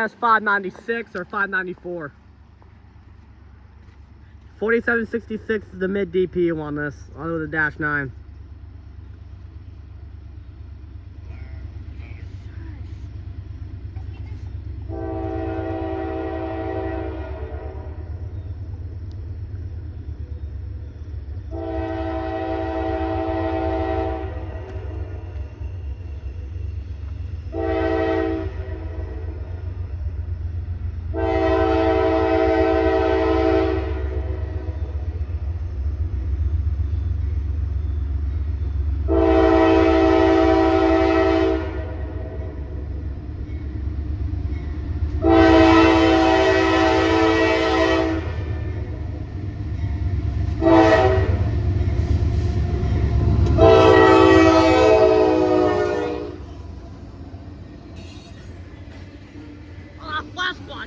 That's 596 or 594. 4766 is the mid DPU on this, on the dash 9.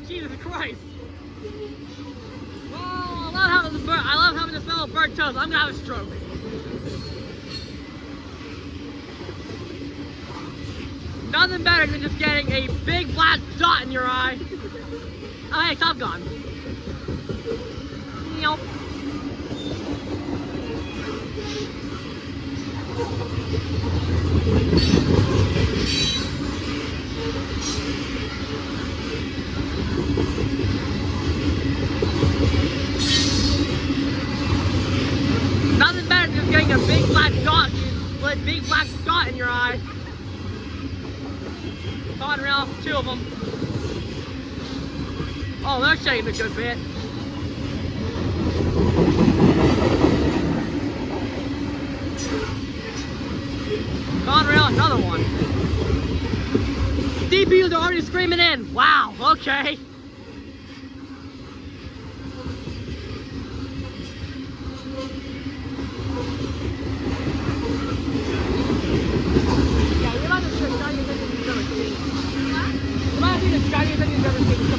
Jesus Christ! Oh, I love having the smell of burnt toast. I'm gonna have a stroke. Nothing better than just getting a big black dot in your eye. Oh, hey, Top Gun. Nope. Nothing better than just getting a big black dot, with big black dot in your eye. Conrail, 2 of them. Oh, they're shaking a good bit. Conrail, another one. DPUs are already screaming in. Wow, okay.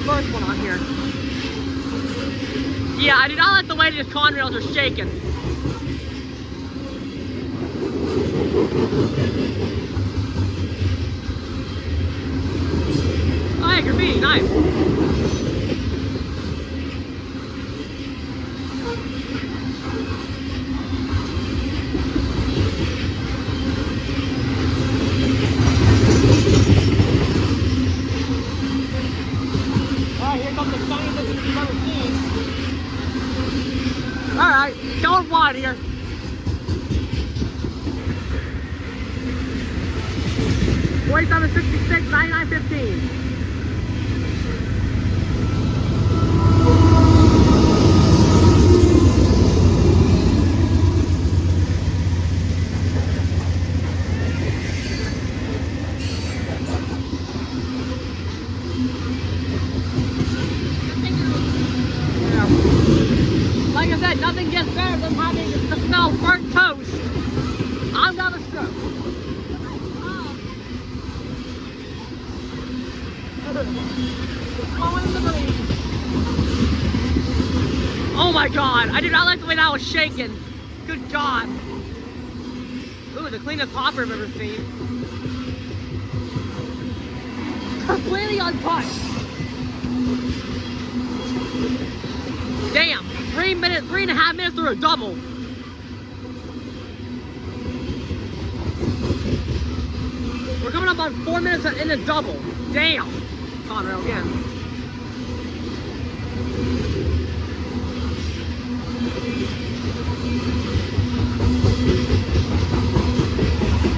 First one on here. Yeah, I do not like the way these Conrails are shaking. Oh, hey, graffiti, nice. Alright, going wide here. $47.66, $99.15. Like I said, nothing gets better than having the smell of burnt toast. I'm gonna stroke. Oh my god, I did not like the way that was shaking. Good god. Ooh, the cleanest hopper I've ever seen. Completely untouched. Damn, 3.5 minutes through a double. We're coming up on 4 minutes in a double. Damn. Conrail again.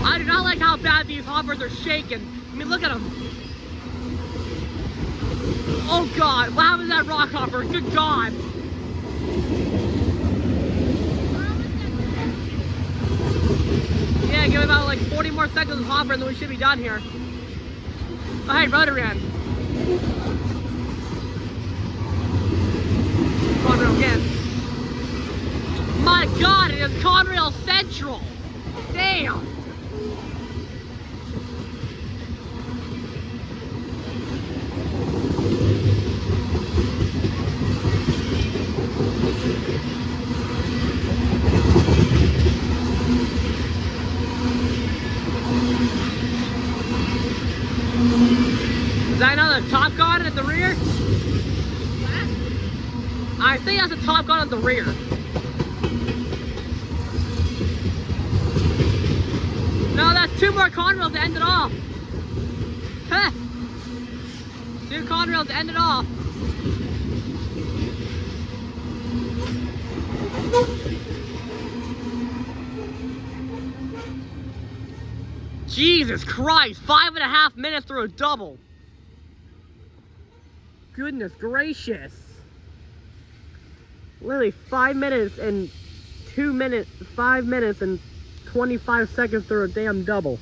I do not like how bad these hoppers are shaking. I mean, look at them. Oh god, what happened to that rock hopper? Good god. Yeah, give it about like 40 more seconds of hopper and then we should be done here. Oh, hey, rotor end. Conrail again. My god, it is Conrail Central. Damn. Is that another Top Gun? the rear? I think that's a Top Gun at the rear. No, that's 2 more conrails to end it off. Huh. 2 conrails to end it off. Jesus Christ, 5.5 minutes through a double. Goodness gracious. Literally 5 minutes and 5 minutes and 25 seconds through a damn double.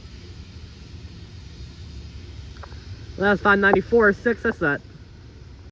Well, that's 594, 6, that's that.